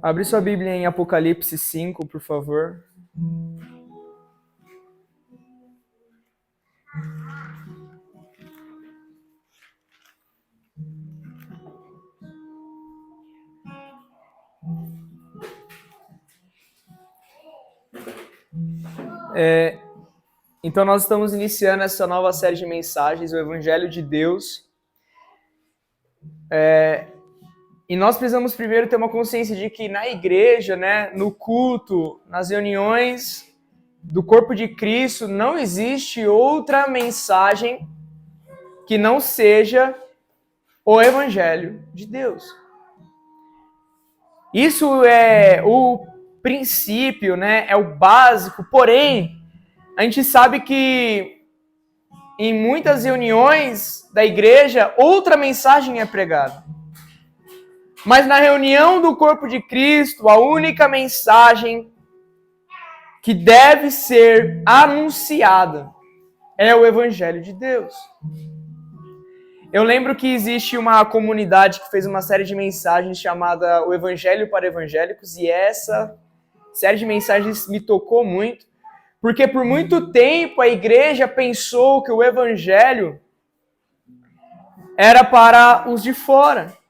Abre sua Bíblia em Apocalipse 5, por favor. Então nós estamos iniciando essa nova série de mensagens, o Evangelho de Deus. E nós precisamos primeiro ter uma consciência de que na igreja, no culto, nas reuniões do corpo de Cristo, não existe outra mensagem que não seja o Evangelho de Deus. Isso é o princípio, é o básico, porém, a gente sabe que em muitas reuniões da igreja, outra mensagem é pregada. Mas na reunião do corpo de Cristo, a única mensagem que deve ser anunciada é o Evangelho de Deus. Eu lembro que existe uma comunidade que fez uma série de mensagens chamada O Evangelho para Evangélicos, e essa série de mensagens me tocou muito, porque por muito tempo a igreja pensou que o Evangelho era para os de fora.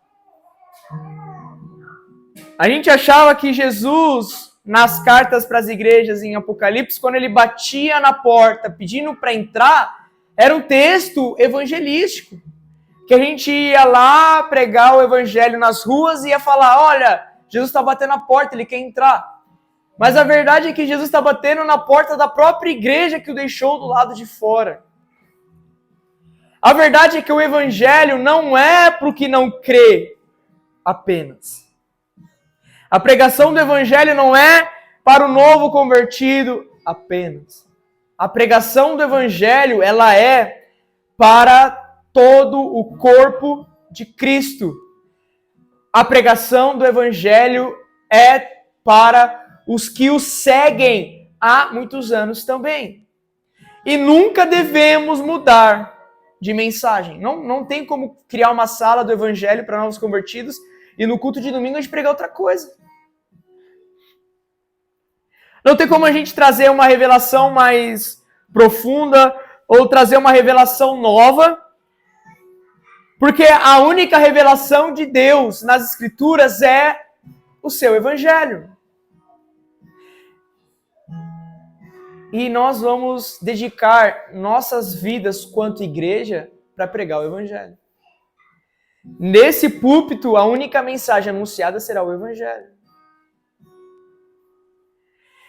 A gente achava que Jesus, nas cartas para as igrejas em Apocalipse, quando ele batia na porta pedindo para entrar, era um texto evangelístico. Que a gente ia lá pregar o evangelho nas ruas e ia falar, olha, Jesus está batendo na porta, ele quer entrar. Mas a verdade é que Jesus está batendo na porta da própria igreja que o deixou do lado de fora. A verdade é que o evangelho não é para o que não crê apenas. A pregação do evangelho não é para o novo convertido apenas. A pregação do evangelho, ela é para todo o corpo de Cristo. A pregação do evangelho é para os que o seguem há muitos anos também. E nunca devemos mudar de mensagem. Não tem como criar uma sala do evangelho para novos convertidos e no culto de domingo a gente pregar outra coisa. Não tem como a gente trazer uma revelação mais profunda ou trazer uma revelação nova, porque a única revelação de Deus nas Escrituras é o seu Evangelho. E nós vamos dedicar nossas vidas quanto igreja para pregar o Evangelho. Nesse púlpito, a única mensagem anunciada será o Evangelho.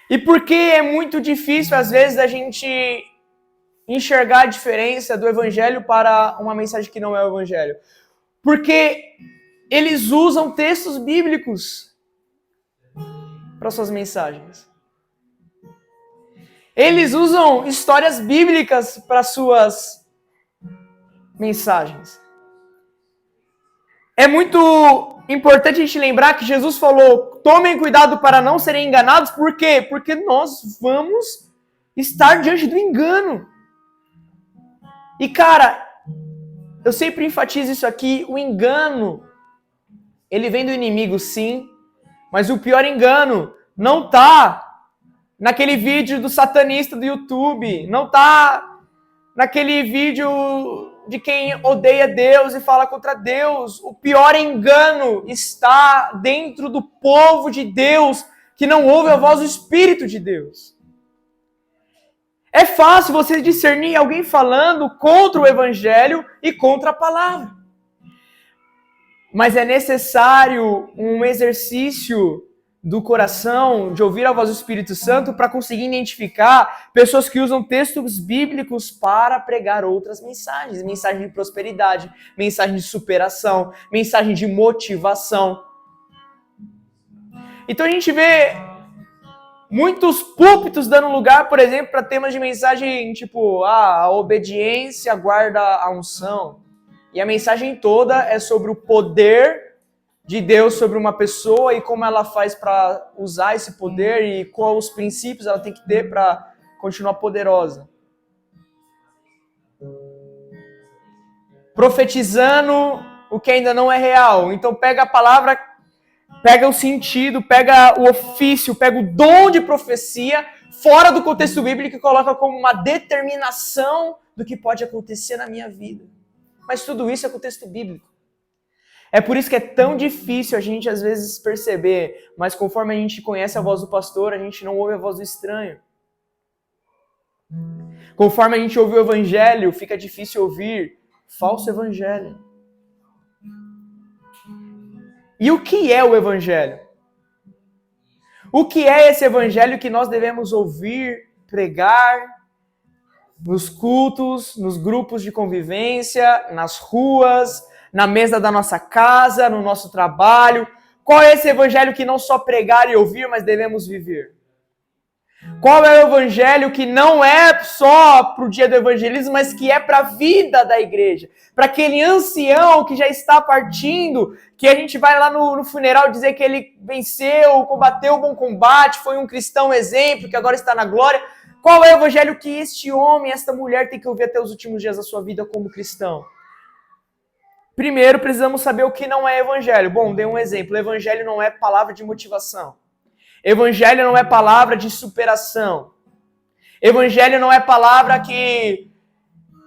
E por que é muito difícil, às vezes, a gente enxergar a diferença do Evangelho para uma mensagem que não é o Evangelho? Porque eles usam textos bíblicos para suas mensagens. Eles usam histórias bíblicas para suas mensagens. É muito importante a gente lembrar que Jesus falou, tomem cuidado para não serem enganados. Por quê? Porque nós vamos estar diante do engano. E cara, eu sempre enfatizo isso aqui, o engano, ele vem do inimigo sim, mas o pior engano não tá naquele vídeo do satanista do YouTube, não tá naquele vídeo de quem odeia Deus e fala contra Deus. O pior engano está dentro do povo de Deus que não ouve a voz do Espírito de Deus. É fácil você discernir alguém falando contra o Evangelho e contra a palavra. Mas é necessário um exercício do coração, de ouvir a voz do Espírito Santo, para conseguir identificar pessoas que usam textos bíblicos para pregar outras mensagens. Mensagem de prosperidade, mensagem de superação, mensagem de motivação. Então a gente vê muitos púlpitos dando lugar, por exemplo, para temas de mensagem tipo, a obediência guarda a unção. E a mensagem toda é sobre o poder de Deus sobre uma pessoa e como ela faz para usar esse poder e quais os princípios ela tem que ter para continuar poderosa. Profetizando o que ainda não é real. Então pega a palavra pega o sentido, pega o ofício, pega o dom de profecia, fora do contexto bíblico e coloca como uma determinação do que pode acontecer na minha vida. Mas tudo isso é contexto bíblico. É por isso que é tão difícil a gente às vezes perceber, mas conforme a gente conhece a voz do pastor, a gente não ouve a voz do estranho. Conforme a gente ouve o evangelho, fica difícil ouvir falso evangelho. E o que é o evangelho? O que é esse evangelho que nós devemos ouvir, pregar, nos cultos, nos grupos de convivência, nas ruas, na mesa da nossa casa, no nosso trabalho? Qual é esse evangelho que não só pregar e ouvir, mas devemos viver? Qual é o evangelho que não é só para o dia do evangelismo, mas que é para a vida da igreja? Para aquele ancião que já está partindo, que a gente vai lá no funeral dizer que ele venceu, combateu o bom combate, foi um cristão exemplo, que agora está na glória. Qual é o evangelho que este homem, esta mulher tem que ouvir até os últimos dias da sua vida como cristão? Primeiro, precisamos saber o que não é evangelho. Bom, dei um exemplo. Evangelho não é palavra de motivação. Evangelho não é palavra de superação. Evangelho não é palavra que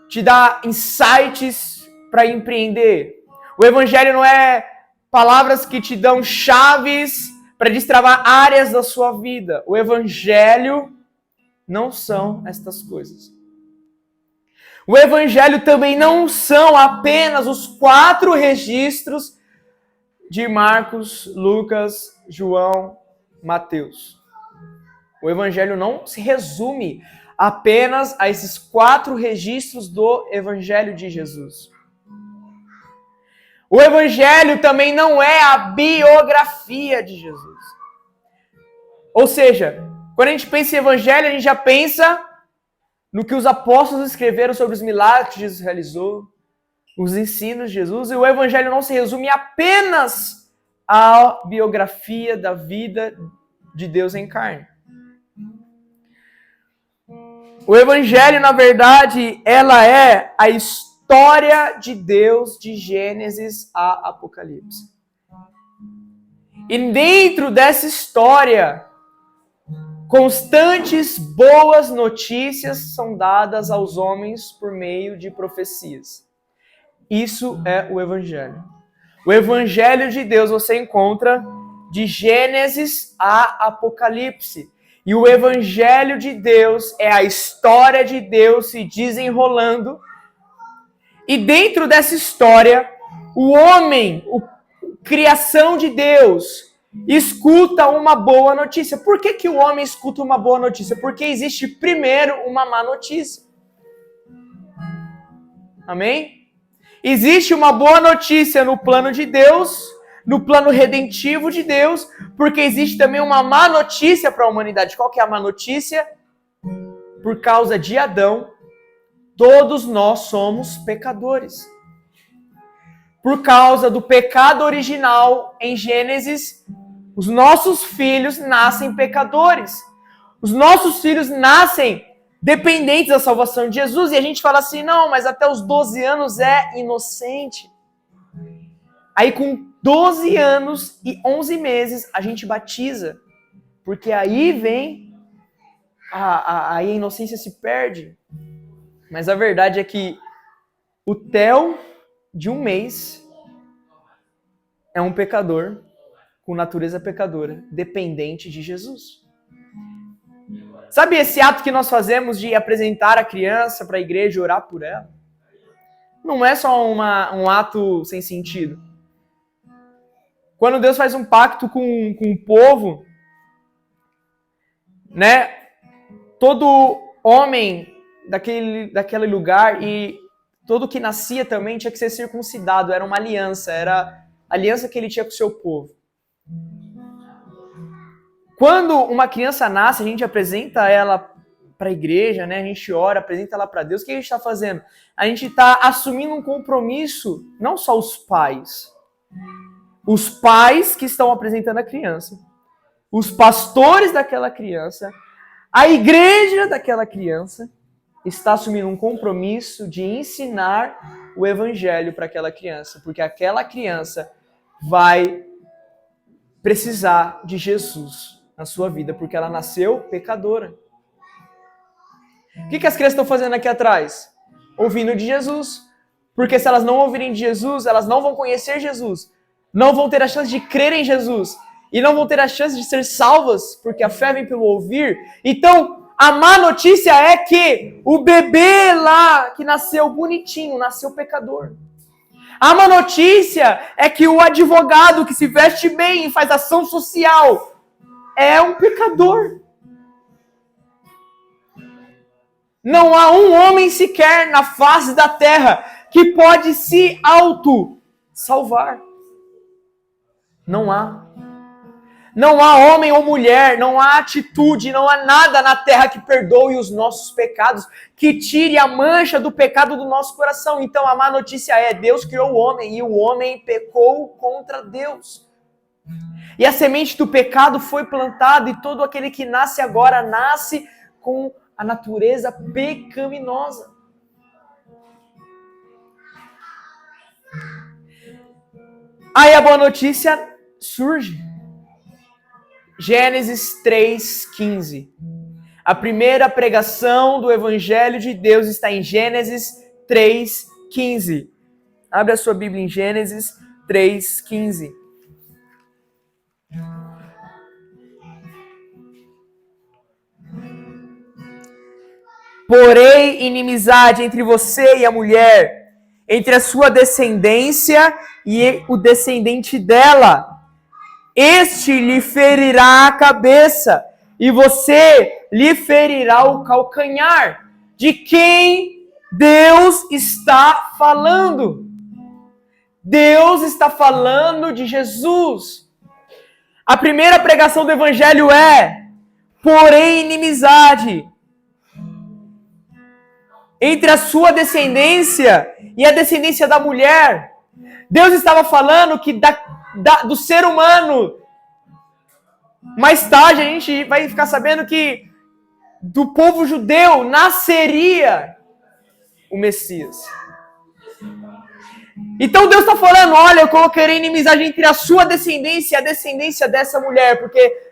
te dá insights para empreender. O evangelho não é palavras que te dão chaves para destravar áreas da sua vida. O evangelho não são estas coisas. O evangelho também não são apenas os 4 registros de Marcos, Lucas, João, Mateus. O evangelho não se resume apenas a esses 4 registros do evangelho de Jesus. O evangelho também não é a biografia de Jesus. Ou seja, quando a gente pensa em evangelho, a gente já pensa no que os apóstolos escreveram sobre os milagres que Jesus realizou, os ensinos de Jesus, e o evangelho não se resume apenas à biografia da vida de Deus em carne. O evangelho, na verdade, ela é a história de Deus de Gênesis a Apocalipse. E dentro dessa história, constantes boas notícias são dadas aos homens por meio de profecias. Isso é o evangelho. O evangelho de Deus você encontra de Gênesis a Apocalipse. E o evangelho de Deus é a história de Deus se desenrolando. E dentro dessa história, o homem, a criação de Deus, escuta uma boa notícia. Por que o homem escuta uma boa notícia? Porque existe primeiro uma má notícia. Amém? Existe uma boa notícia no plano de Deus, no plano redentivo de Deus, porque existe também uma má notícia para a humanidade. Qual que é a má notícia? Por causa de Adão, todos nós somos pecadores. Por causa do pecado original em Gênesis, os nossos filhos nascem pecadores. Os nossos filhos nascem dependentes da salvação de Jesus. E a gente fala assim, não, mas até os 12 anos é inocente. Aí com 12 anos e 11 meses a gente batiza. Porque aí vem, a inocência se perde. Mas a verdade é que o Theo de 1 mês é um pecador com natureza pecadora, dependente de Jesus. Sabe esse ato que nós fazemos de apresentar a criança para a igreja e orar por ela? Não é só um ato sem sentido. Quando Deus faz um pacto com o povo, né? Todo homem daquele lugar e todo que nascia também tinha que ser circuncidado. Era uma aliança, era a aliança que ele tinha com o seu povo. Quando uma criança nasce, a gente apresenta ela para a igreja, né? A gente ora, apresenta ela para Deus. O que a gente está fazendo? A gente está assumindo um compromisso, não só os pais que estão apresentando a criança, os pastores daquela criança, a igreja daquela criança está assumindo um compromisso de ensinar o evangelho para aquela criança, porque aquela criança vai precisar de Jesus na sua vida, porque ela nasceu pecadora. O que as crianças estão fazendo aqui atrás? Ouvindo de Jesus. Porque se elas não ouvirem de Jesus, elas não vão conhecer Jesus. Não vão ter a chance de crer em Jesus. E não vão ter a chance de ser salvas, porque a fé vem pelo ouvir. Então, a má notícia é que o bebê lá, que nasceu bonitinho, nasceu pecador. A má notícia é que o advogado que se veste bem e faz ação social é um pecador. Não há um homem sequer na face da terra que pode se auto-salvar. Não há. Não há homem ou mulher, não há atitude, não há nada na terra que perdoe os nossos pecados, que tire a mancha do pecado do nosso coração. Então a má notícia é, Deus criou o homem e o homem pecou contra Deus. E a semente do pecado foi plantada e todo aquele que nasce agora nasce com a natureza pecaminosa. Aí a boa notícia surge. Gênesis 3:15. A primeira pregação do Evangelho de Deus está em Gênesis 3:15. Abre a sua Bíblia em Gênesis 3:15. Porém, inimizade entre você e a mulher, entre a sua descendência e o descendente dela. Este lhe ferirá a cabeça, e você lhe ferirá o calcanhar. De quem Deus está falando? Deus está falando de Jesus. A primeira pregação do Evangelho é, porém, inimizade entre a sua descendência e a descendência da mulher. Deus estava falando que do ser humano, mais tarde a gente vai ficar sabendo que do povo judeu nasceria o Messias. Então Deus está falando, olha, eu colocarei inimizade entre a sua descendência e a descendência dessa mulher, porque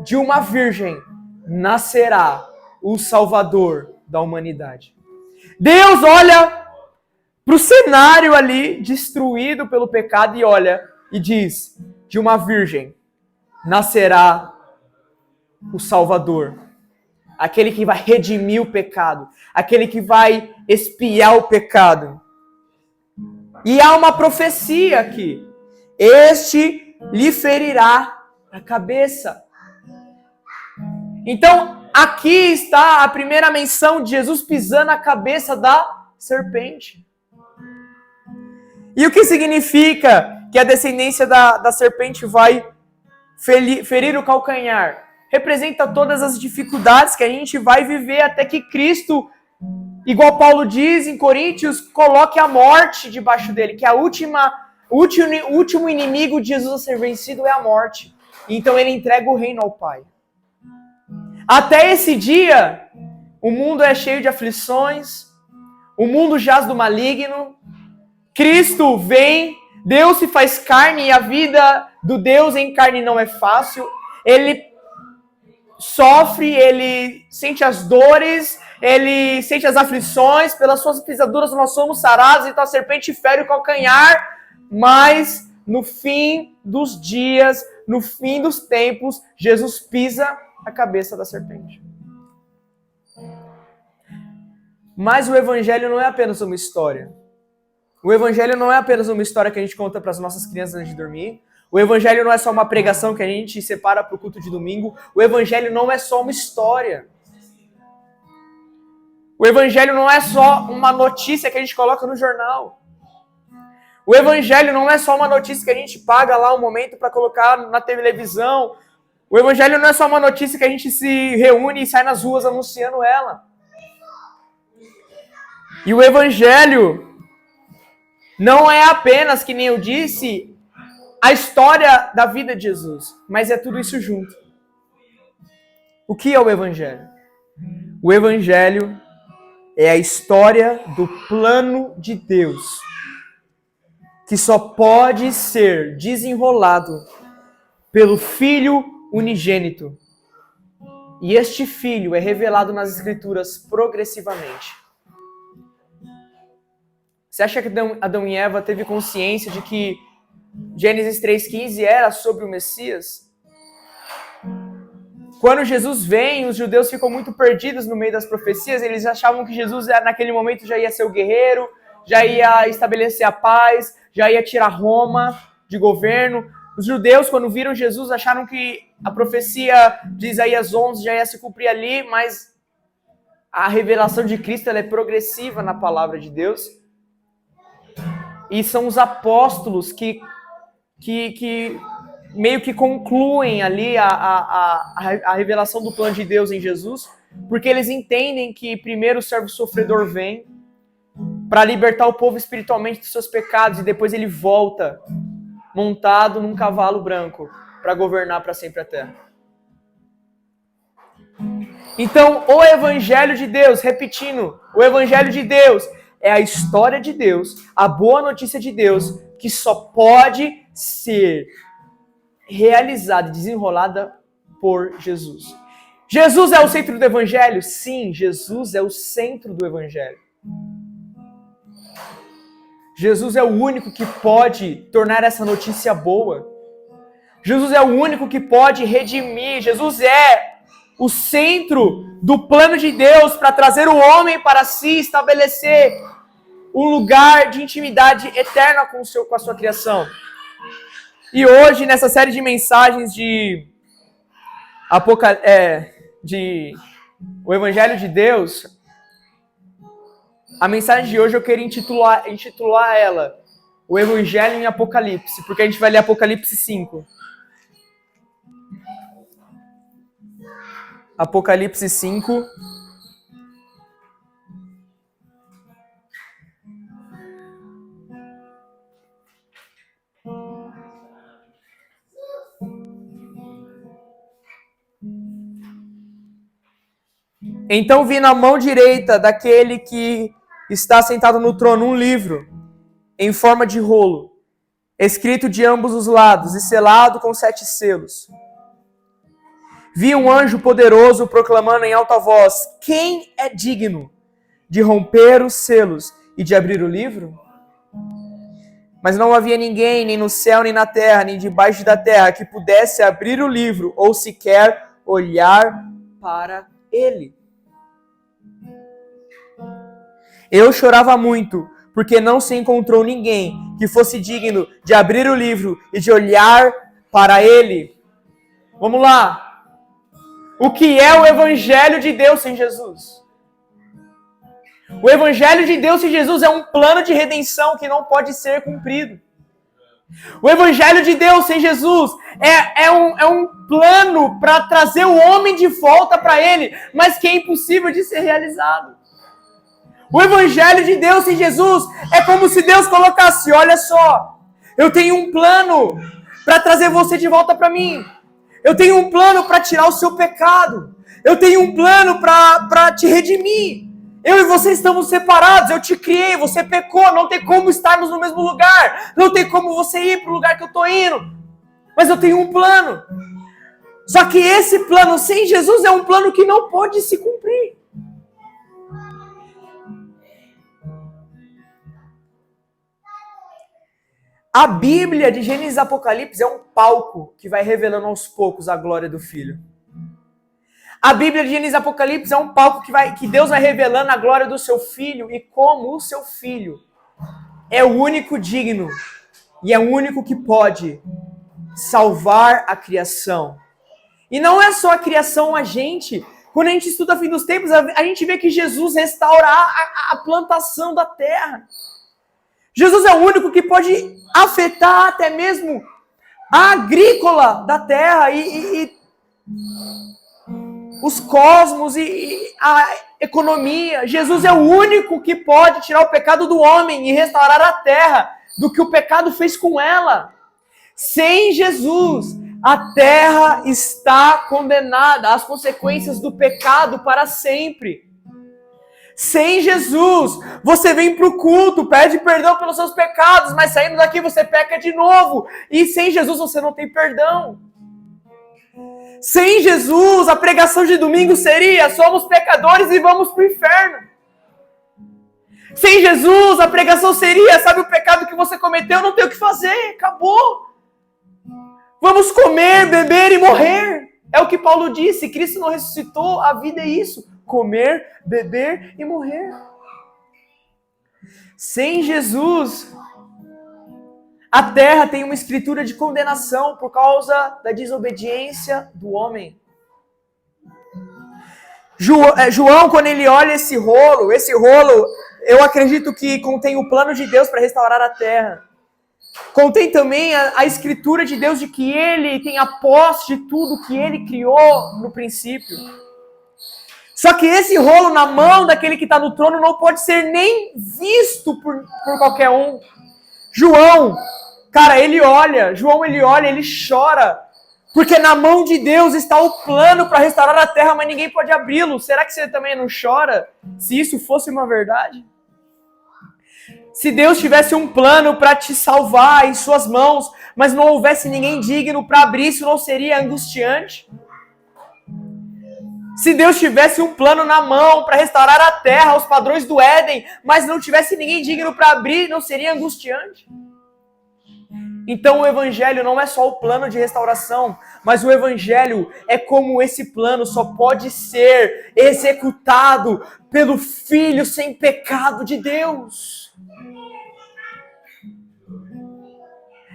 de uma virgem nascerá o Salvador da humanidade. Deus olha para o cenário ali destruído pelo pecado e olha e diz, de uma virgem nascerá o Salvador, aquele que vai redimir o pecado, aquele que vai expiar o pecado. E há uma profecia aqui, este lhe ferirá a cabeça. Então, aqui está a primeira menção de Jesus pisando a cabeça da serpente. E o que significa que a descendência da serpente vai ferir o calcanhar? Representa todas as dificuldades que a gente vai viver até que Cristo, igual Paulo diz em Coríntios, coloque a morte debaixo dele, que o último inimigo de Jesus a ser vencido é a morte. Então ele entrega o reino ao Pai. Até esse dia, o mundo é cheio de aflições, o mundo jaz do maligno, Cristo vem, Deus se faz carne e a vida do Deus em carne não é fácil. Ele sofre, ele sente as dores, ele sente as aflições, pelas suas pisaduras nós somos sarados, então a serpente fere o calcanhar, mas no fim dos dias, no fim dos tempos, Jesus pisa a cabeça da serpente. Mas o Evangelho não é apenas uma história. O Evangelho não é apenas uma história que a gente conta para as nossas crianças antes de dormir. O Evangelho não é só uma pregação que a gente separa para o culto de domingo. O Evangelho não é só uma história. O Evangelho não é só uma notícia que a gente coloca no jornal. O Evangelho não é só uma notícia que a gente paga lá um momento para colocar na televisão. O Evangelho não é só uma notícia que a gente se reúne e sai nas ruas anunciando ela. E o Evangelho não é apenas, que nem eu disse, a história da vida de Jesus, mas é tudo isso junto. O que é o Evangelho? O Evangelho é a história do plano de Deus, que só pode ser desenrolado pelo Filho unigênito. E este Filho é revelado nas Escrituras progressivamente. Você acha que Adão e Eva teve consciência de que Gênesis 3,15 era sobre o Messias? Quando Jesus vem, os judeus ficam muito perdidos no meio das profecias. Eles achavam que Jesus, naquele momento, já ia ser o guerreiro, já ia estabelecer a paz, já ia tirar Roma de governo. Os judeus, quando viram Jesus, acharam que a profecia de Isaías 11 já ia se cumprir ali, mas a revelação de Cristo ela é progressiva na palavra de Deus. E são os apóstolos que meio que concluem ali a revelação do plano de Deus em Jesus, porque eles entendem que primeiro o servo sofredor vem para libertar o povo espiritualmente dos seus pecados e depois ele volta montado num cavalo branco para governar para sempre a terra. Então, o Evangelho de Deus, repetindo, o Evangelho de Deus é a história de Deus, a boa notícia de Deus, que só pode ser realizada e desenrolada por Jesus. Jesus é o centro do Evangelho? Sim, Jesus é o centro do Evangelho. Jesus é o único que pode tornar essa notícia boa. Jesus é o único que pode redimir. Jesus é o centro do plano de Deus para trazer o homem para si, estabelecer um lugar de intimidade eterna com a sua criação. E hoje, nessa série de mensagens o Evangelho de Deus, a mensagem de hoje eu queria intitular ela O Evangelho em Apocalipse, porque a gente vai ler Apocalipse 5. Apocalipse 5. Então vi na mão direita daquele que está sentado no trono um livro, em forma de rolo, escrito de ambos os lados e selado com 7 selos. Vi um anjo poderoso proclamando em alta voz: quem é digno de romper os selos e de abrir o livro? Mas não havia ninguém, nem no céu, nem na terra, nem debaixo da terra, que pudesse abrir o livro ou sequer olhar para ele. Eu chorava muito, porque não se encontrou ninguém que fosse digno de abrir o livro e de olhar para ele. Vamos lá. O que é o Evangelho de Deus sem Jesus? O Evangelho de Deus sem Jesus é um plano de redenção que não pode ser cumprido. O Evangelho de Deus sem Jesus é um plano para trazer o homem de volta para ele, mas que é impossível de ser realizado. O Evangelho de Deus sem Jesus é como se Deus colocasse: olha só, eu tenho um plano para trazer você de volta para mim. Eu tenho um plano para tirar o seu pecado. Eu tenho um plano para te redimir. Eu e você estamos separados, eu te criei, você pecou, não tem como estarmos no mesmo lugar. Não tem como você ir para o lugar que eu estou indo. Mas eu tenho um plano. Só que esse plano sem Jesus é um plano que não pode se cumprir. A Bíblia de Gênesis e Apocalipse é um palco que vai revelando aos poucos a glória do Filho. A Bíblia de Gênesis e Apocalipse é um palco que Deus vai revelando a glória do seu Filho e como o seu Filho é o único digno e é o único que pode salvar a criação. E não é só a criação, a gente. Quando a gente estuda o fim dos tempos, a gente vê que Jesus restaura a plantação da terra. Jesus é o único que pode afetar até mesmo a agrícola da terra e os cosmos e a economia. Jesus é o único que pode tirar o pecado do homem e restaurar a terra do que o pecado fez com ela. Sem Jesus, a terra está condenada às consequências do pecado para sempre. Sem Jesus, você vem para o culto, pede perdão pelos seus pecados, mas saindo daqui você peca de novo. E sem Jesus você não tem perdão. Sem Jesus, a pregação de domingo seria: somos pecadores e vamos para o inferno. Sem Jesus, a pregação seria: sabe o pecado que você cometeu, não tem o que fazer, acabou. Vamos comer, beber e morrer. É o que Paulo disse, Cristo não ressuscitou, a vida é isso: comer, beber e morrer. Sem Jesus, a terra tem uma escritura de condenação por causa da desobediência do homem. João, quando ele olha esse rolo, eu acredito que contém o plano de Deus para restaurar a terra. Contém também a escritura de Deus de que ele tem a posse de tudo que ele criou no princípio. Só que esse rolo na mão daquele que está no trono não pode ser nem visto por qualquer um. João, ele olha, ele chora, porque na mão de Deus está o plano para restaurar a terra, mas ninguém pode abri-lo. Será que você também não chora se isso fosse uma verdade? Se Deus tivesse um plano para te salvar em suas mãos, mas não houvesse ninguém digno para abrir, isso não seria angustiante? Se Deus tivesse um plano na mão para restaurar a terra aos padrões do Éden, mas não tivesse ninguém digno para abrir, não seria angustiante? Então o Evangelho não é só o plano de restauração, mas o Evangelho é como esse plano só pode ser executado pelo Filho sem pecado de Deus.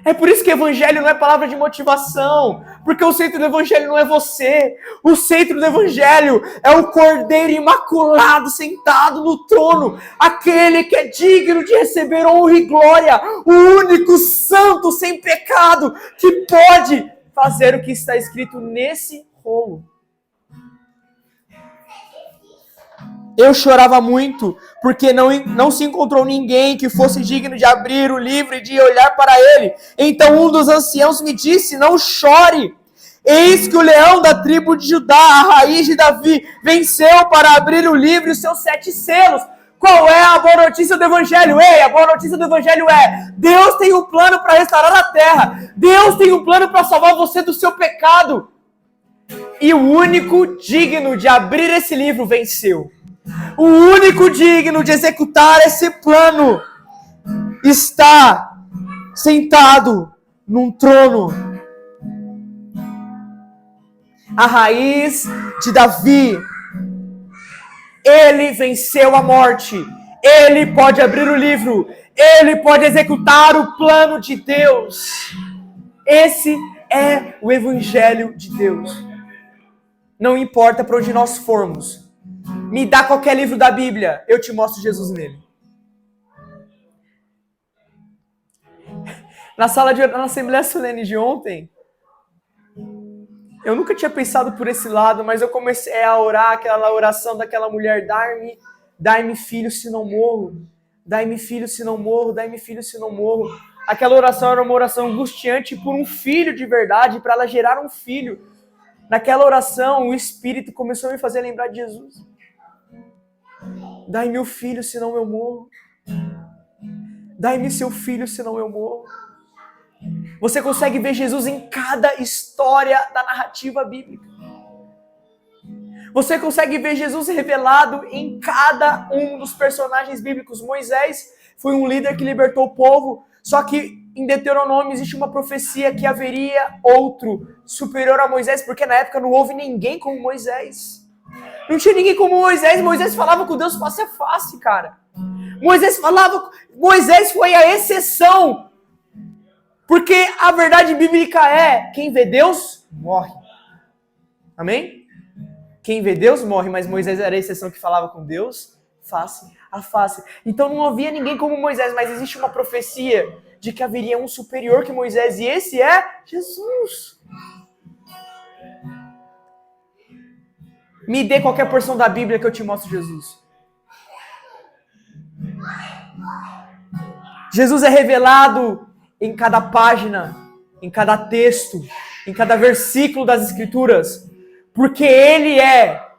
É por isso que Evangelho não é palavra de motivação, porque o centro do Evangelho não é você. O centro do Evangelho é o Cordeiro Imaculado sentado no trono, aquele que é digno de receber honra e glória, o único santo sem pecado que pode fazer o que está escrito nesse rolo. Eu chorava muito, porque não se encontrou ninguém que fosse digno de abrir o livro e de olhar para ele. Então um dos anciãos me disse: não chore. Eis que o leão da tribo de Judá, a raiz de Davi, venceu para abrir o livro e os seus 7 selos. Qual é a boa notícia do Evangelho? A boa notícia do Evangelho é: Deus tem um plano para restaurar a terra. Deus tem um plano para salvar você do seu pecado. E o único digno de abrir esse livro venceu. O único digno de executar esse plano está sentado num trono. A raiz de Davi. Ele venceu a morte. Ele pode abrir o livro. Ele pode executar o plano de Deus. Esse é o Evangelho de Deus. Não importa para onde nós formos. Me dá qualquer livro da Bíblia, eu te mostro Jesus nele. Na Assembleia Solene de ontem, eu nunca tinha pensado por esse lado, mas eu comecei a orar aquela oração daquela mulher: dai-me filho se não morro, dai-me filho se não morro, dai-me filho se não morro. Aquela oração era uma oração angustiante por um filho de verdade, para ela gerar um filho. Naquela oração, o Espírito começou a me fazer lembrar de Jesus. Dai-me o filho, senão eu morro. Dai-me seu filho, senão eu morro. Você consegue ver Jesus em cada história da narrativa bíblica. Você consegue ver Jesus revelado em cada um dos personagens bíblicos. Moisés foi um líder que libertou o povo, só que em Deuteronômio existe uma profecia que haveria outro superior a Moisés, porque na época não houve ninguém como Moisés. Não tinha ninguém como Moisés. Moisés falava com Deus face a face, cara. Moisés foi a exceção. Porque a verdade bíblica é: quem vê Deus, morre. Amém? Quem vê Deus, morre. Mas Moisés era a exceção que falava com Deus face a face. Então não havia ninguém como Moisés, mas existe uma profecia de que haveria um superior que Moisés, e esse é Jesus. Me dê qualquer porção da Bíblia que eu te mostro Jesus. Jesus é revelado em cada página, em cada texto, em cada versículo das Escrituras, porque Ele é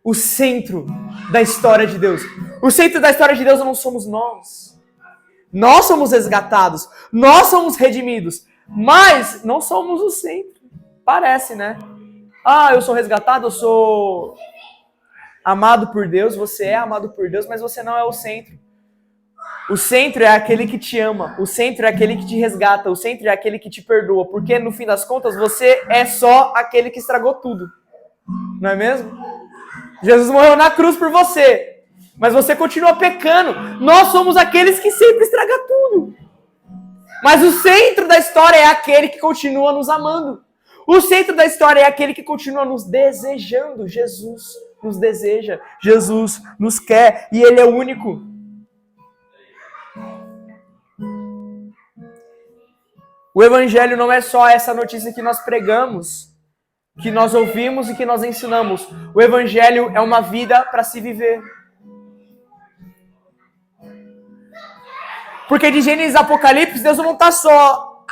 o centro da história de Deus. O centro da história de Deus não somos nós. Nós somos resgatados, nós somos redimidos, mas não somos o centro. Parece, né? Ah, eu sou resgatado, eu sou amado por Deus, você é amado por Deus, mas você não é o centro. O centro é aquele que te ama, o centro é aquele que te resgata, o centro é aquele que te perdoa, porque no fim das contas você é só aquele que estragou tudo, não é mesmo? Jesus morreu na cruz por você, mas você continua pecando. Nós somos aqueles que sempre estragam tudo. Mas o centro da história é aquele que continua nos amando. O centro da história é aquele que continua nos desejando. Jesus nos deseja, Jesus nos quer e Ele é o único. O Evangelho não é só essa notícia que nós pregamos, que nós ouvimos e que nós ensinamos. O Evangelho é uma vida para se viver. Porque de Gênesis a Apocalipse, Deus não está só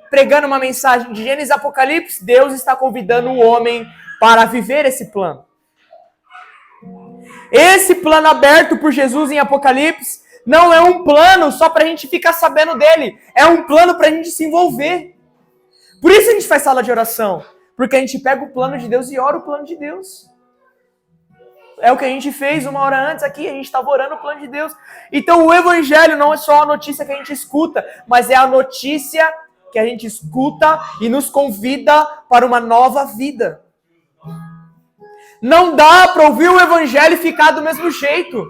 pregando uma mensagem. De Gênesis a Apocalipse, Deus está convidando o homem para viver esse plano. Esse plano aberto por Jesus em Apocalipse não é um plano só para a gente ficar sabendo dele. É um plano para a gente se envolver. Por isso a gente faz sala de oração. Porque a gente pega o plano de Deus e ora o plano de Deus. É o que a gente fez uma hora antes aqui. A gente estava orando o plano de Deus. Então o Evangelho não é só a notícia que a gente escuta, mas é a notícia que a gente escuta e nos convida para uma nova vida. Não dá para ouvir o Evangelho e ficar do mesmo jeito.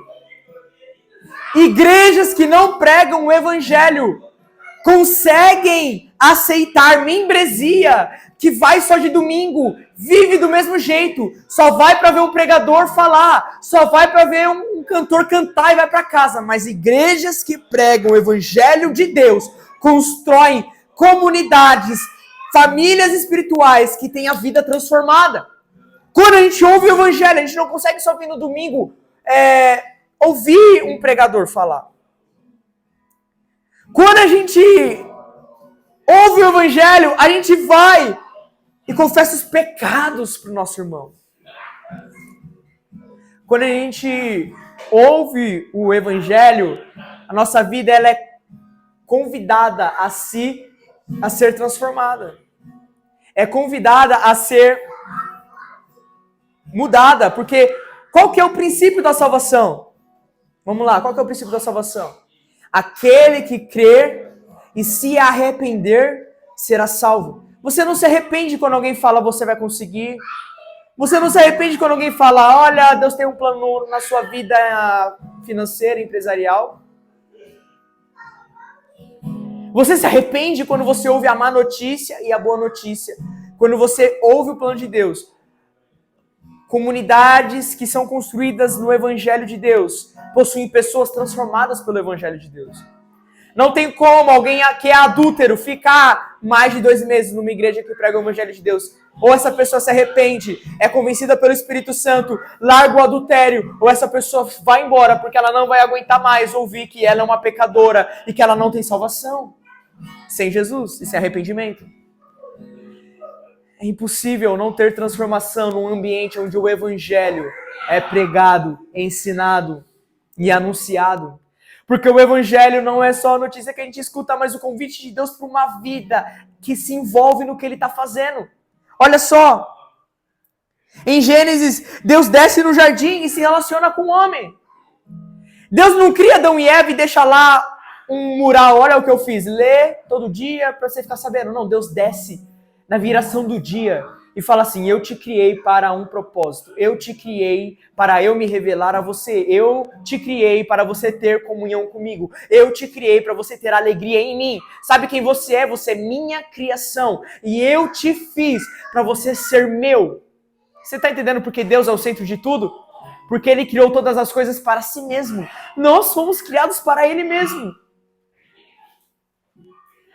Igrejas que não pregam o Evangelho conseguem aceitar membresia que vai só de domingo, vive do mesmo jeito, só vai para ver um pregador falar, só vai para ver um cantor cantar e vai para casa. Mas igrejas que pregam o Evangelho de Deus constroem comunidades, famílias espirituais que têm a vida transformada. Quando a gente ouve o Evangelho, a gente não consegue só vir no domingo ouvir um pregador falar. Quando a gente ouve o Evangelho, a gente vai e confessa os pecados para o nosso irmão. Quando a gente ouve o Evangelho, a nossa vida ela é convidada a ser transformada. É convidada a ser mudada, porque qual que é o princípio da salvação? Vamos lá, qual que é o princípio da salvação? Aquele que crer e se arrepender será salvo. Você não se arrepende quando alguém fala você vai conseguir. Você não se arrepende quando alguém fala, olha, Deus tem um plano na sua vida financeira, empresarial. Você se arrepende quando você ouve a má notícia e a boa notícia. Quando você ouve o plano de Deus. Comunidades que são construídas no Evangelho de Deus possuem pessoas transformadas pelo Evangelho de Deus. Não tem como alguém que é adúltero ficar mais de 2 meses numa igreja que prega o Evangelho de Deus. Ou essa pessoa se arrepende, é convencida pelo Espírito Santo, larga o adultério, ou essa pessoa vai embora porque ela não vai aguentar mais ouvir que ela é uma pecadora e que ela não tem salvação sem Jesus e sem arrependimento. É impossível não ter transformação num ambiente onde o Evangelho é pregado, ensinado e anunciado. Porque o Evangelho não é só a notícia que a gente escuta, mas o convite de Deus para uma vida que se envolve no que Ele está fazendo. Olha só, em Gênesis, Deus desce no jardim e se relaciona com o homem. Deus não cria Adão e Eva e deixa lá um mural, olha o que eu fiz, lê todo dia para você ficar sabendo. Não, Deus desce na viração do dia e fala assim, eu te criei para um propósito, eu te criei para eu me revelar a você, eu te criei para você ter comunhão comigo, eu te criei para você ter alegria em mim. Sabe quem você é? Você é minha criação e eu te fiz para você ser meu. Você está entendendo porque Deus é o centro de tudo? Porque Ele criou todas as coisas para si mesmo. Nós fomos criados para Ele mesmo.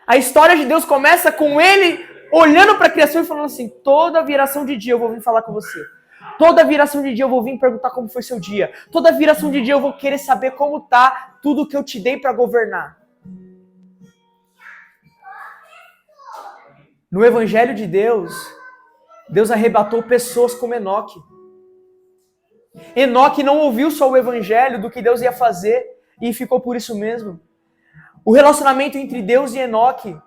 A história de Deus começa com Ele olhando para a criação e falando assim, toda viração de dia eu vou vir falar com você. Toda viração de dia eu vou vir perguntar como foi seu dia. Toda viração de dia eu vou querer saber como tá tudo que eu te dei para governar. No Evangelho de Deus, Deus arrebatou pessoas como Enoque. Enoque não ouviu só o Evangelho do que Deus ia fazer e ficou por isso mesmo. O relacionamento entre Deus e Enoque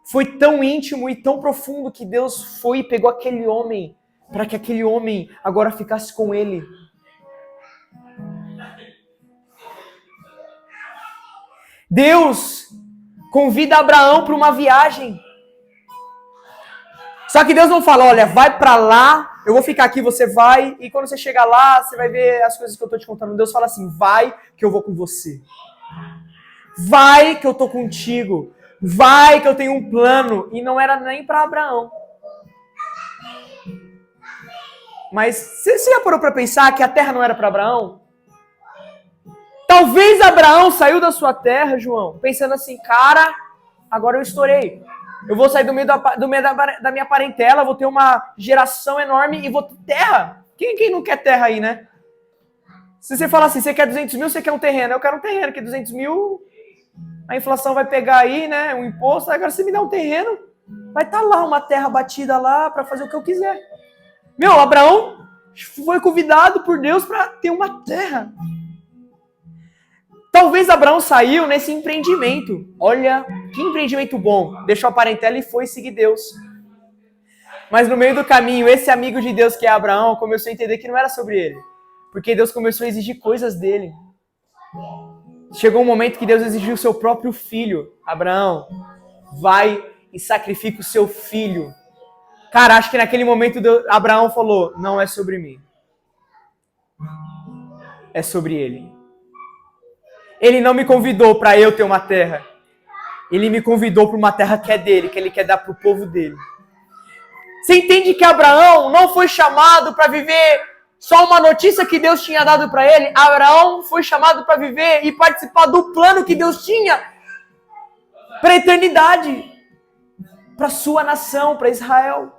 foi tão íntimo e tão profundo que Deus foi e pegou aquele homem para que aquele homem agora ficasse com ele. Deus convida Abraão para uma viagem. Só que Deus não fala, olha, vai para lá, eu vou ficar aqui, você vai, e quando você chegar lá, você vai ver as coisas que eu tô te contando. Deus fala assim, vai que eu vou com você. Vai que eu tô contigo. Vai que eu tenho um plano. E não era nem para Abraão. Mas você já parou para pensar que a terra não era para Abraão? Talvez Abraão saiu da sua terra, João, pensando assim, cara, agora eu estourei. Eu vou sair do meio da minha parentela, vou ter uma geração enorme e vou ter terra. Quem não quer terra aí, né? Se você falar assim, você quer 200 mil, você quer um terreno. Eu quero um terreno, que 200 mil, a inflação vai pegar aí, né? Um imposto. Agora você me dá um terreno, vai estar lá uma terra batida lá para fazer o que eu quiser. Meu, Abraão foi convidado por Deus para ter uma terra. Talvez Abraão saiu nesse empreendimento. Olha, que empreendimento bom. Deixou a parentela e foi seguir Deus. Mas no meio do caminho, esse amigo de Deus que é Abraão começou a entender que não era sobre ele. Porque Deus começou a exigir coisas dele. Chegou um momento que Deus exigiu o seu próprio filho. Abraão, vai e sacrifica o seu filho. Cara, acho que naquele momento Abraão falou, não é sobre mim. É sobre ele. Ele não me convidou para eu ter uma terra. Ele me convidou para uma terra que é dele, que ele quer dar para o povo dele. Você entende que Abraão não foi chamado para viver só uma notícia que Deus tinha dado para ele? Abraão foi chamado para viver e participar do plano que Deus tinha para a eternidade, para a sua nação, para Israel.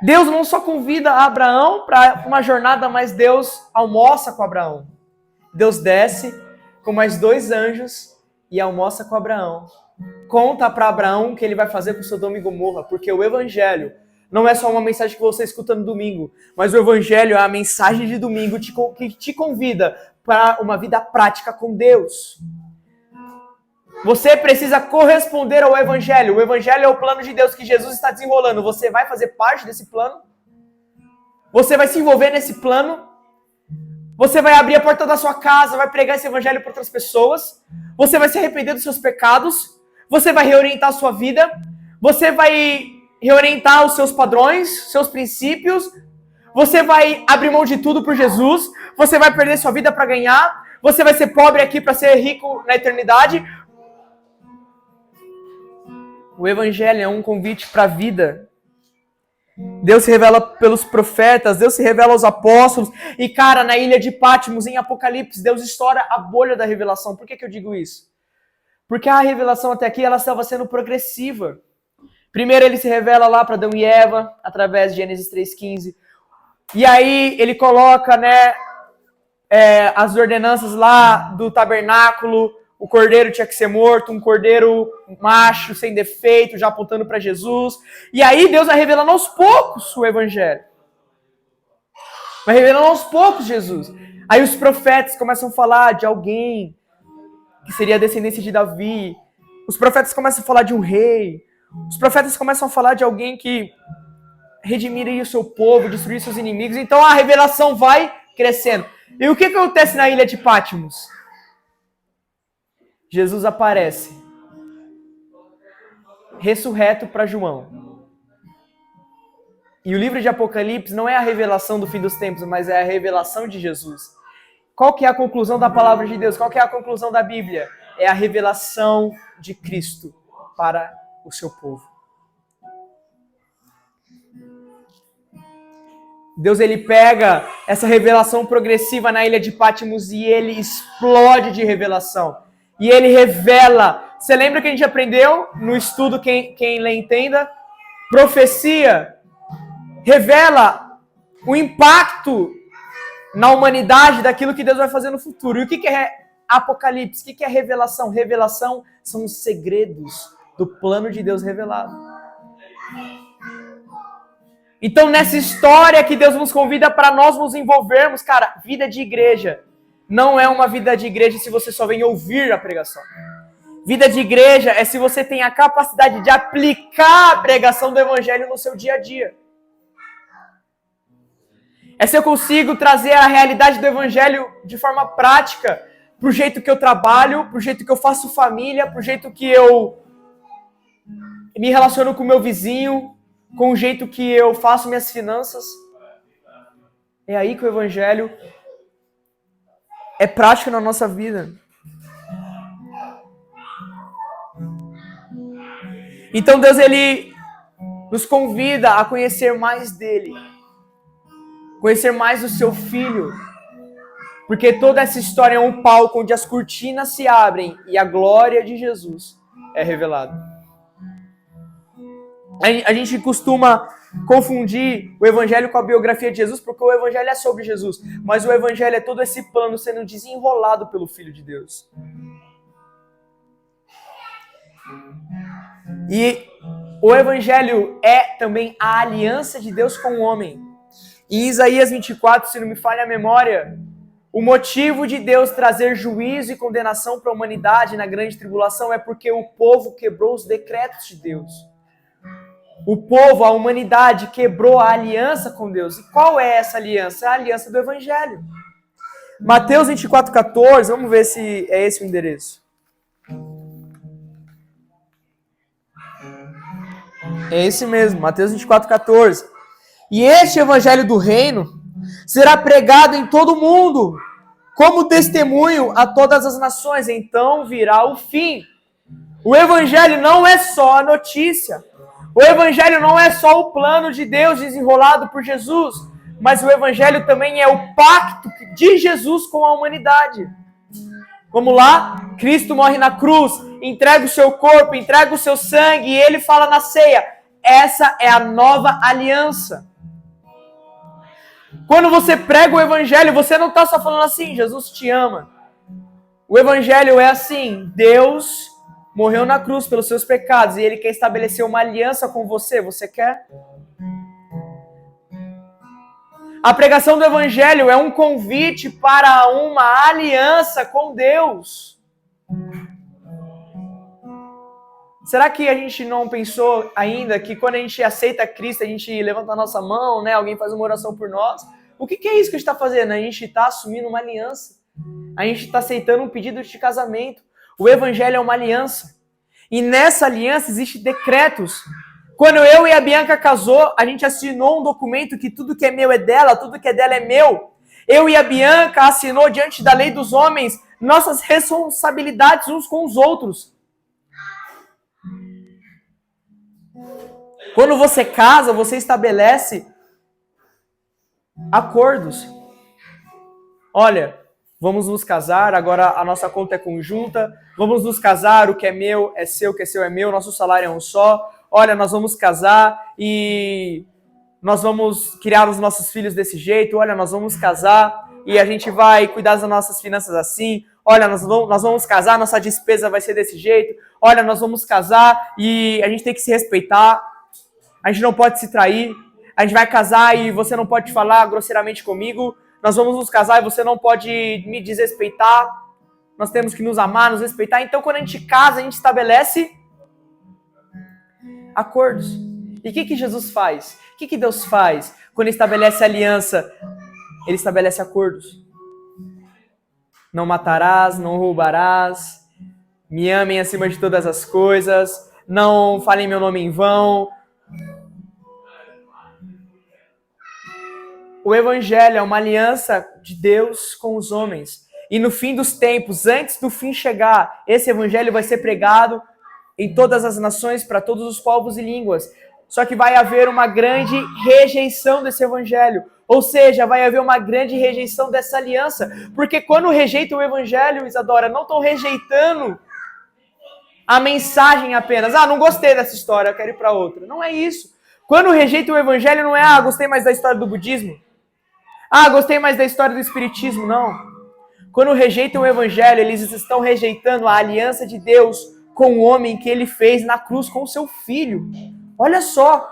Deus não só convida Abraão para uma jornada, mas Deus almoça com Abraão. Deus desce com mais 2 anjos e almoça com Abraão. Conta para Abraão o que ele vai fazer com Sodoma e Gomorra, porque o evangelho não é só uma mensagem que você escuta no domingo, mas o evangelho é a mensagem de domingo que te convida para uma vida prática com Deus. Você precisa corresponder ao Evangelho. O Evangelho é o plano de Deus que Jesus está desenrolando. Você vai fazer parte desse plano? Você vai se envolver nesse plano? Você vai abrir a porta da sua casa, vai pregar esse Evangelho para outras pessoas? Você vai se arrepender dos seus pecados? Você vai reorientar a sua vida? Você vai reorientar os seus padrões, seus princípios? Você vai abrir mão de tudo por Jesus? Você vai perder sua vida para ganhar? Você vai ser pobre aqui para ser rico na eternidade? O Evangelho é um convite para a vida. Deus se revela pelos profetas, Deus se revela aos apóstolos. E, cara, na ilha de Patmos, em Apocalipse, Deus estoura a bolha da revelação. Por que eu digo isso? Porque a revelação até aqui ela estava sendo progressiva. Primeiro ele se revela lá para Adão e Eva, através de Gênesis 3,15. E aí ele coloca, as ordenanças lá do tabernáculo. O cordeiro tinha que ser morto, um cordeiro macho, sem defeito, já apontando para Jesus. E aí Deus vai revelando aos poucos o Evangelho. Vai revelando aos poucos Jesus. Aí os profetas começam a falar de alguém que seria a descendência de Davi. Os profetas começam a falar de um rei. Os profetas começam a falar de alguém que redimiria o seu povo, destruir seus inimigos. Então a revelação vai crescendo. E o que acontece na ilha de Patmos? Jesus aparece, ressurreto para João. E o livro de Apocalipse não é a revelação do fim dos tempos, mas é a revelação de Jesus. Qual que é a conclusão da palavra de Deus? Qual que é a conclusão da Bíblia? É a revelação de Cristo para o seu povo. Deus ele pega essa revelação progressiva na ilha de Patmos e ele explode de revelação. E ele revela. Você lembra que a gente aprendeu no estudo, quem lê entenda? Profecia revela o impacto na humanidade daquilo que Deus vai fazer no futuro. E o que é Apocalipse? O que é revelação? Revelação são os segredos do plano de Deus revelado. Então, nessa história que Deus nos convida para nós nos envolvermos, cara, vida de igreja não é uma vida de igreja se você só vem ouvir a pregação. Vida de igreja é se você tem a capacidade de aplicar a pregação do evangelho no seu dia a dia. É se eu consigo trazer a realidade do evangelho de forma prática, pro jeito que eu trabalho, pro jeito que eu faço família, pro jeito que eu me relaciono com o meu vizinho, com o jeito que eu faço minhas finanças. É aí que o evangelho é prático na nossa vida. Então Deus, Ele nos convida a conhecer mais dele. Conhecer mais do seu Filho. Porque toda essa história é um palco onde as cortinas se abrem e a glória de Jesus é revelada. A gente costuma confundir o evangelho com a biografia de Jesus, porque o evangelho é sobre Jesus, mas o evangelho é todo esse plano sendo desenrolado pelo Filho de Deus. E o evangelho é também a aliança de Deus com o homem. Em Isaías 24, se não me falha a memória, o motivo de Deus trazer juízo e condenação para a humanidade na grande tribulação é porque o povo quebrou os decretos de Deus. O povo, a humanidade, quebrou a aliança com Deus. E qual é essa aliança? É a aliança do evangelho. Mateus 24,14, vamos ver se é esse o endereço. É esse mesmo, Mateus 24,14. E este evangelho do reino será pregado em todo o mundo, como testemunho a todas as nações. Então virá o fim. O evangelho não é só a notícia. O evangelho não é só o plano de Deus desenrolado por Jesus, mas o evangelho também é o pacto de Jesus com a humanidade. Vamos lá? Cristo morre na cruz, entrega o seu corpo, entrega o seu sangue, e ele fala na ceia: essa é a nova aliança. Quando você prega o evangelho, você não está só falando assim, Jesus te ama. O evangelho é assim, Deus morreu na cruz pelos seus pecados e ele quer estabelecer uma aliança com você. Você quer? A pregação do evangelho é um convite para uma aliança com Deus. Será que a gente não pensou ainda que quando a gente aceita Cristo, a gente levanta a nossa mão, né? Alguém faz uma oração por nós? O que é isso que a gente está fazendo? A gente está assumindo uma aliança. A gente está aceitando um pedido de casamento. O evangelho é uma aliança. E nessa aliança existem decretos. Quando eu e a Bianca casou, a gente assinou um documento que tudo que é meu é dela, tudo que é dela é meu. Eu e a Bianca assinou diante da lei dos homens nossas responsabilidades uns com os outros. Quando você casa, você estabelece acordos. Olha, vamos nos casar, agora a nossa conta é conjunta, vamos nos casar, o que é meu é seu, o que é seu é meu, nosso salário é um só. Olha, nós vamos casar e nós vamos criar os nossos filhos desse jeito. Olha, nós vamos casar e a gente vai cuidar das nossas finanças assim. Olha, nós vamos casar, nossa despesa vai ser desse jeito. Olha, nós vamos casar e a gente tem que se respeitar. A gente não pode se trair. A gente vai casar e você não pode falar grosseiramente comigo. Nós vamos nos casar e você não pode me desrespeitar. Nós temos que nos amar, nos respeitar. Então, quando a gente casa, a gente estabelece acordos. E o que Jesus faz? O que Deus faz quando ele estabelece aliança? Ele estabelece acordos. Não matarás, não roubarás, me amem acima de todas as coisas, não falem meu nome em vão. O evangelho é uma aliança de Deus com os homens. E no fim dos tempos, antes do fim chegar, esse evangelho vai ser pregado em todas as nações, para todos os povos e línguas. Só que vai haver uma grande rejeição desse evangelho. Ou seja, vai haver uma grande rejeição dessa aliança. Porque quando rejeitam o evangelho, Isadora, não estão rejeitando a mensagem apenas. Ah, não gostei dessa história, eu quero ir para outra. Não é isso. Quando rejeitam o evangelho, não é, gostei mais da história do budismo. Gostei mais da história do espiritismo. Não. Quando rejeitam o evangelho, eles estão rejeitando a aliança de Deus com o homem que ele fez na cruz com o seu filho. Olha só,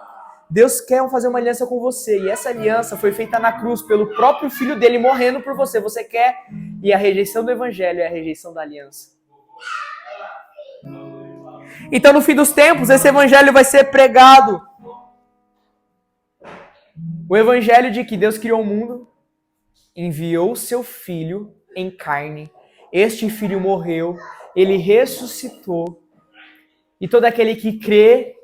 Deus quer fazer uma aliança com você, e essa aliança foi feita na cruz pelo próprio filho dele morrendo por você. Você quer? E a rejeição do evangelho é a rejeição da aliança. Então, no fim dos tempos, esse evangelho vai ser pregado. O evangelho de que Deus criou o mundo, enviou seu Filho em carne. Este Filho morreu, ele ressuscitou. E todo aquele que crê,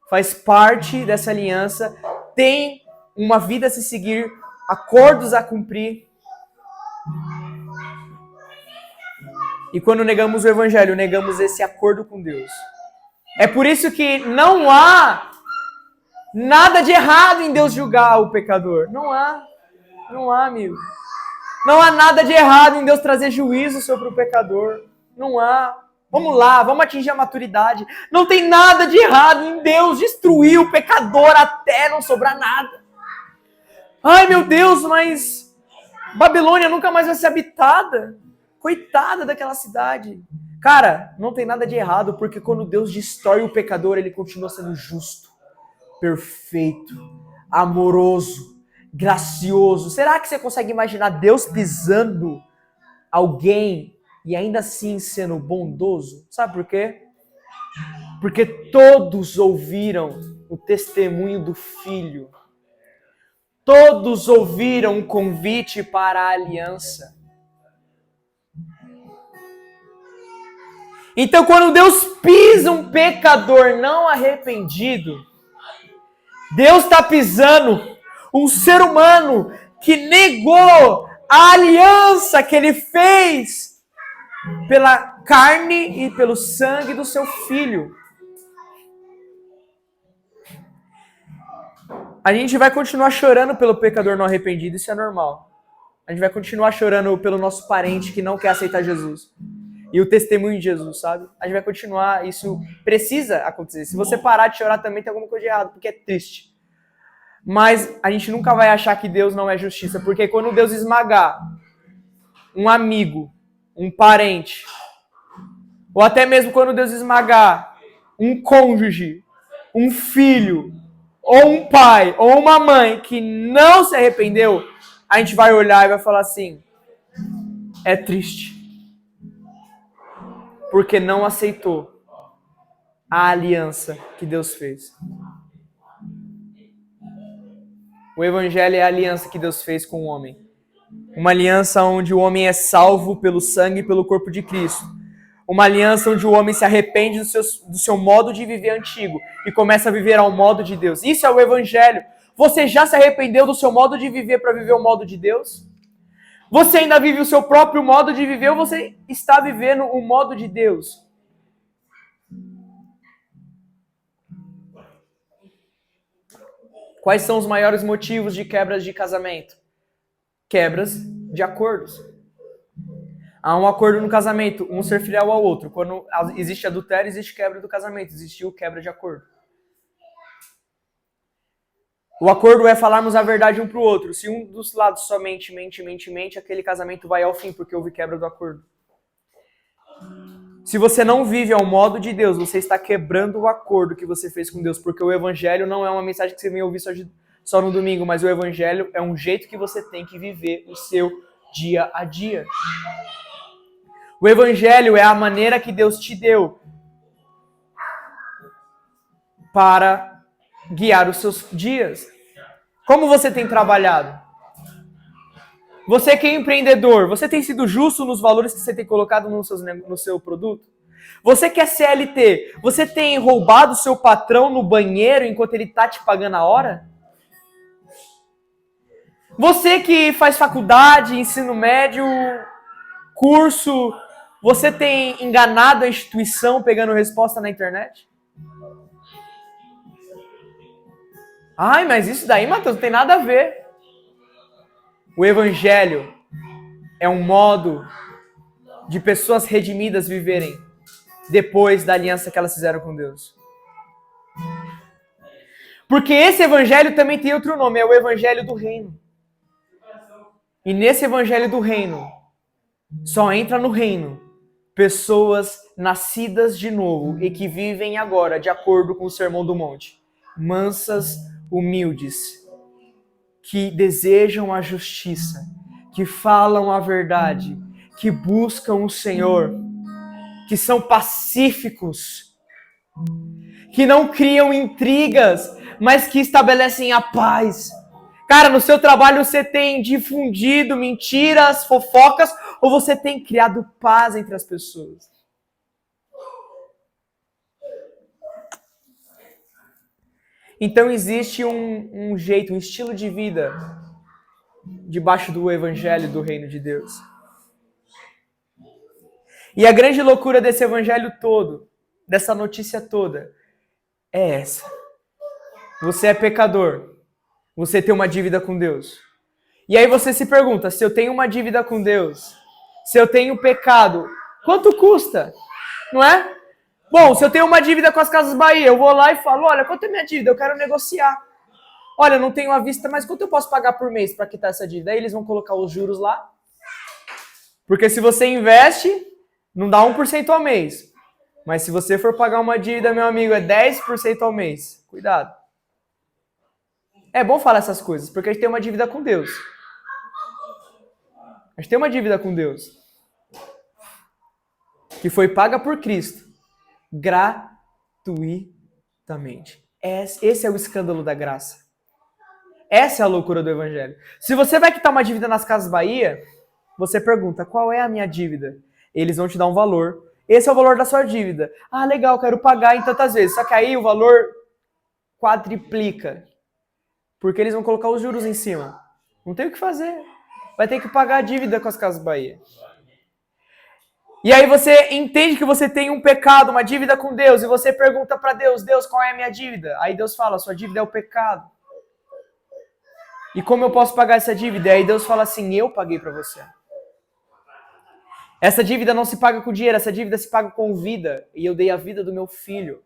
faz parte dessa aliança, tem uma vida a se seguir, acordos a cumprir. E quando negamos o evangelho, negamos esse acordo com Deus. É por isso que não há nada de errado em Deus julgar o pecador. Não há, amigo. Não há nada de errado em Deus trazer juízo sobre o pecador. Não há. Vamos lá, vamos atingir a maturidade. Não tem nada de errado em Deus destruir o pecador até não sobrar nada. Ai, meu Deus, mas Babilônia nunca mais vai ser habitada. Coitada daquela cidade. Cara, não tem nada de errado, porque quando Deus destrói o pecador, ele continua sendo justo, perfeito, amoroso, gracioso. Será que você consegue imaginar Deus pisando alguém e ainda assim sendo bondoso? Sabe por quê? Porque todos ouviram o testemunho do Filho. Todos ouviram o convite para a aliança. Então, quando Deus pisa um pecador não arrependido, Deus está pisando um ser humano que negou a aliança que ele fez pela carne e pelo sangue do seu Filho. A gente vai continuar chorando pelo pecador não arrependido, isso é normal. A gente vai continuar chorando pelo nosso parente que não quer aceitar Jesus. E o testemunho de Jesus, sabe? A gente vai continuar, isso precisa acontecer. Se você parar de chorar também tem alguma coisa de errado, porque é triste. Mas a gente nunca vai achar que Deus não é justiça, porque quando Deus esmagar um amigo, um parente, ou até mesmo quando Deus esmagar um cônjuge, um filho, ou um pai, ou uma mãe que não se arrependeu, a gente vai olhar e vai falar assim, é triste. Porque não aceitou a aliança que Deus fez. O evangelho é a aliança que Deus fez com o homem. Uma aliança onde o homem é salvo pelo sangue e pelo corpo de Cristo. Uma aliança onde o homem se arrepende do seu modo de viver antigo e começa a viver ao modo de Deus. Isso é o evangelho. Você já se arrependeu do seu modo de viver para viver o modo de Deus? Você ainda vive o seu próprio modo de viver ou você está vivendo o modo de Deus? Quais são os maiores motivos de quebras de casamento? Quebras de acordos. Há um acordo no casamento, um ser fiel ao outro. Quando existe adultério, existe quebra do casamento. Existiu quebra de acordo. O acordo é falarmos a verdade um para o outro. Se um dos lados somente mente, aquele casamento vai ao fim, porque houve quebra do acordo. Se você não vive ao modo de Deus, você está quebrando o acordo que você fez com Deus, porque o evangelho não é uma mensagem que você vem ouvir só no domingo, mas o evangelho é um jeito que você tem que viver o seu dia a dia. O evangelho é a maneira que Deus te deu para guiar os seus dias. Como você tem trabalhado? Você que é empreendedor, você tem sido justo nos valores que você tem colocado no seu produto? Você que é CLT, você tem roubado o seu patrão no banheiro enquanto ele está te pagando a hora? Você que faz faculdade, ensino médio, curso, você tem enganado a instituição pegando resposta na internet? Ai, mas isso daí, Matheus, não tem nada a ver. O evangelho é um modo de pessoas redimidas viverem depois da aliança que elas fizeram com Deus. Porque esse evangelho também tem outro nome, é o evangelho do reino. E nesse evangelho do reino, só entra no reino pessoas nascidas de novo e que vivem agora de acordo com o Sermão do Monte. Mansas, humildes, que desejam a justiça, que falam a verdade, que buscam o Senhor, que são pacíficos, que não criam intrigas, mas que estabelecem a paz. Cara, no seu trabalho você tem difundido mentiras, fofocas, ou você tem criado paz entre as pessoas? Então existe um jeito, um estilo de vida debaixo do evangelho do reino de Deus. E a grande loucura desse evangelho todo, dessa notícia toda, é essa. Você é pecador. Você tem uma dívida com Deus. E aí você se pergunta, se eu tenho uma dívida com Deus, se eu tenho pecado, quanto custa? Não é? Bom, se eu tenho uma dívida com as Casas Bahia, eu vou lá e falo, olha, quanto é minha dívida? Eu quero negociar. Olha, não tenho à vista, mas quanto eu posso pagar por mês para quitar essa dívida? Aí eles vão colocar os juros lá. Porque se você investe, não dá 1% ao mês. Mas se você for pagar uma dívida, meu amigo, é 10% ao mês. Cuidado. É bom falar essas coisas, porque a gente tem uma dívida com Deus. A gente tem uma dívida com Deus. Que foi paga por Cristo. Gratuitamente. Esse é o escândalo da graça. Essa é a loucura do evangelho. Se você vai quitar uma dívida nas Casas Bahia, você pergunta, qual é a minha dívida? Eles vão te dar um valor. Esse é o valor da sua dívida. Ah, legal, quero pagar em tantas vezes. Só que aí o valor quadriplica. Porque eles vão colocar os juros em cima. Não tem o que fazer. Vai ter que pagar a dívida com as Casas Bahia. E aí você entende que você tem um pecado, uma dívida com Deus, e você pergunta para Deus, Deus, qual é a minha dívida? Aí Deus fala, sua dívida é o pecado. E como eu posso pagar essa dívida? E aí Deus fala assim, eu paguei para você. Essa dívida não se paga com dinheiro, essa dívida se paga com vida. E eu dei a vida do meu filho.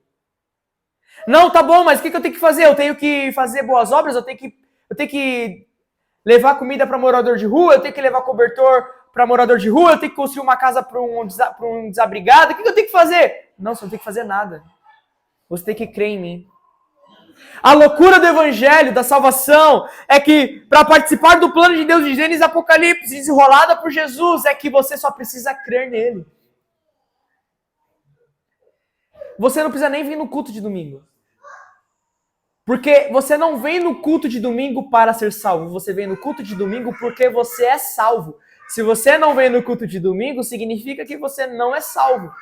Não, tá bom, mas o que eu tenho que fazer? Eu tenho que fazer boas obras? Eu tenho que levar comida para morador de rua? Eu tenho que levar cobertor para morador de rua? Eu tenho que construir uma casa para um desabrigado? O que eu tenho que fazer? Não, você não tem que fazer nada. Você tem que crer em mim. A loucura do evangelho, da salvação, é que para participar do plano de Deus de Gênesis e Apocalipse, desenrolada por Jesus, é que você só precisa crer nele. Você não precisa nem vir no culto de domingo. Porque você não vem no culto de domingo para ser salvo. Você vem no culto de domingo porque você é salvo. Se você não vem no culto de domingo, significa que você não é salvo.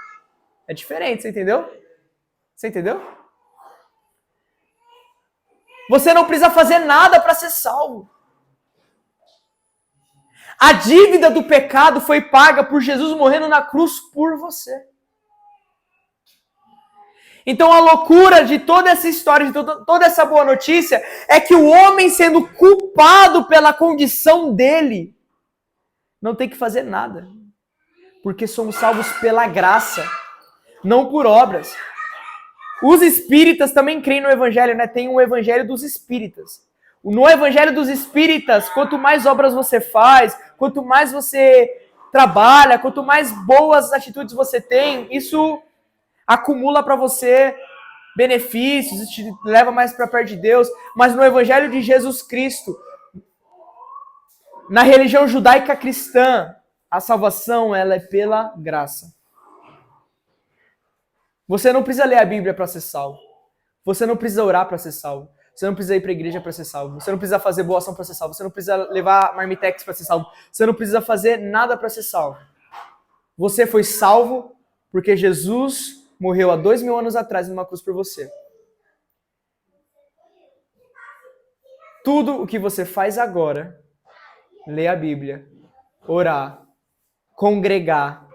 É diferente, você entendeu? Você entendeu? Você não precisa fazer nada para ser salvo. A dívida do pecado foi paga por Jesus morrendo na cruz por você. Então a loucura de toda essa história, de toda essa boa notícia, é que o homem sendo culpado pela condição dele, não tem que fazer nada. Porque somos salvos pela graça, não por obras. Os espíritas também creem no evangelho, né? Tem um evangelho dos espíritas. No evangelho dos espíritas, quanto mais obras você faz, quanto mais você trabalha, quanto mais boas atitudes você tem, isso acumula para você benefícios, isso te leva mais para perto de Deus. Mas no evangelho de Jesus Cristo, na religião judaica cristã, a salvação ela é pela graça. Você não precisa ler a Bíblia para ser salvo. Você não precisa orar para ser salvo. Você não precisa ir para a igreja para ser salvo. Você não precisa fazer boa ação para ser salvo. Você não precisa levar marmitex para ser salvo. Você não precisa fazer nada para ser salvo. Você foi salvo porque Jesus morreu há 2000 anos atrás numa cruz por você. Tudo o que você faz agora, ler a Bíblia, orar, congregar,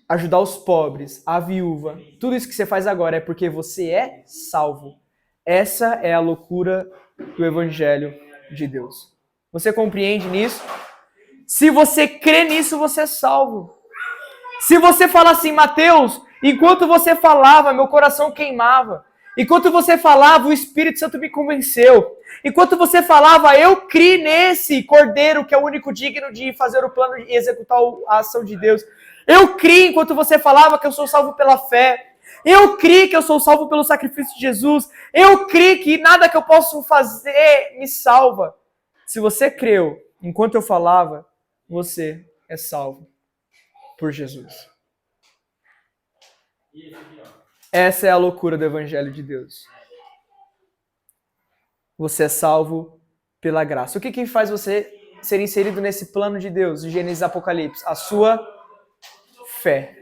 ajudar os pobres, a viúva, tudo isso que você faz agora é porque você é salvo. Essa é a loucura do Evangelho de Deus. Você compreende nisso? Se você crê nisso, você é salvo. Se você fala assim, Mateus, enquanto você falava, meu coração queimava. Enquanto você falava, o Espírito Santo me convenceu. Enquanto você falava, eu criei nesse Cordeiro, que é o único digno de fazer o plano e executar a ação de Deus. Eu criei enquanto você falava que eu sou salvo pela fé. Eu criei que eu sou salvo pelo sacrifício de Jesus. Eu criei que nada que eu possa fazer me salva. Se você creu enquanto eu falava, você é salvo por Jesus. Essa é a loucura do Evangelho de Deus. Você é salvo pela graça. O que faz você ser inserido nesse plano de Deus, de Gênesis e Apocalipse? A sua fé.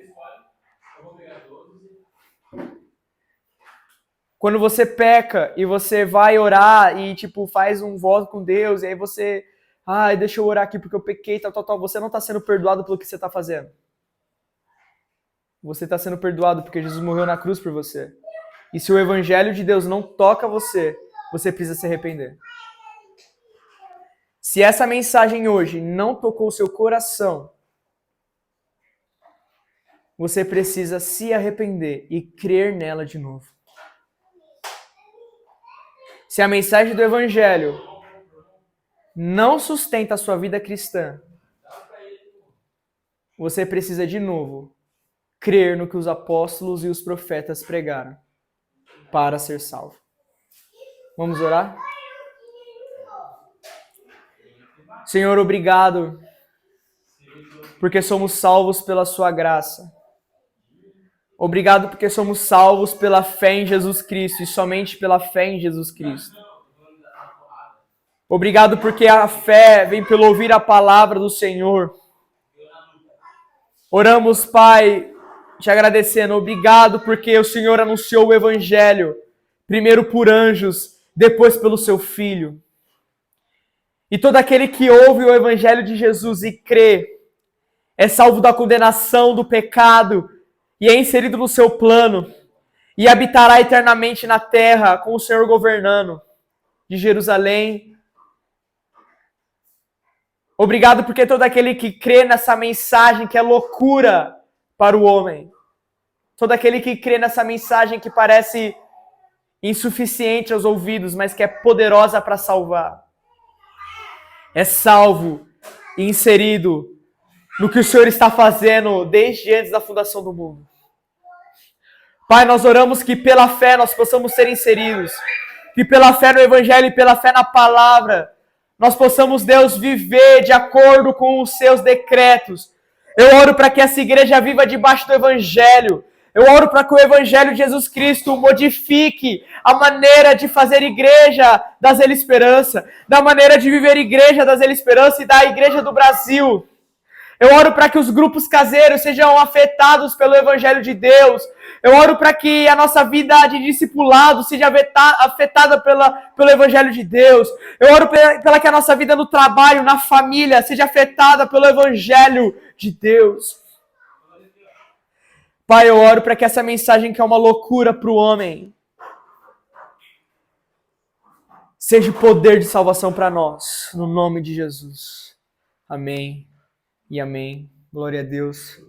Quando você peca e você vai orar e faz um voto com Deus, e aí você, deixa eu orar aqui porque eu pequei, tal, você não está sendo perdoado pelo que você está fazendo. Você está sendo perdoado porque Jesus morreu na cruz por você. E se o Evangelho de Deus não toca você, você precisa se arrepender. Se essa mensagem hoje não tocou o seu coração, você precisa se arrepender e crer nela de novo. Se a mensagem do Evangelho não sustenta a sua vida cristã, você precisa de novo crer no que os apóstolos e os profetas pregaram para ser salvo. Vamos orar? Senhor, obrigado, porque somos salvos pela sua graça. Obrigado porque somos salvos pela fé em Jesus Cristo e somente pela fé em Jesus Cristo. Obrigado porque a fé vem pelo ouvir a palavra do Senhor. Oramos, Pai, te agradecendo. Obrigado porque o Senhor anunciou o Evangelho, primeiro por anjos, depois pelo seu Filho. E todo aquele que ouve o Evangelho de Jesus e crê, é salvo da condenação do pecado e é inserido no seu plano e habitará eternamente na terra com o Senhor governando de Jerusalém. Obrigado porque todo aquele que crê nessa mensagem que é loucura para o homem, todo aquele que crê nessa mensagem que parece insuficiente aos ouvidos, mas que é poderosa para salvar, é salvo e inserido no que o Senhor está fazendo desde antes da fundação do mundo. Pai, nós oramos que pela fé nós possamos ser inseridos, que pela fé no Evangelho e pela fé na palavra, nós possamos, Deus, viver de acordo com os seus decretos. Eu oro para que essa igreja viva debaixo do Evangelho. Eu oro para que o Evangelho de Jesus Cristo modifique a maneira de fazer igreja da Zela Esperança, da maneira de viver igreja da Zela Esperança e da igreja do Brasil. Eu oro para que os grupos caseiros sejam afetados pelo Evangelho de Deus. Eu oro para que a nossa vida de discipulado seja afetada pelo Evangelho de Deus. Eu oro pela que a nossa vida no trabalho, na família, seja afetada pelo Evangelho de Deus. Pai, eu oro para que essa mensagem que é uma loucura para o homem seja o poder de salvação para nós, no nome de Jesus. Amém e amém. Glória a Deus.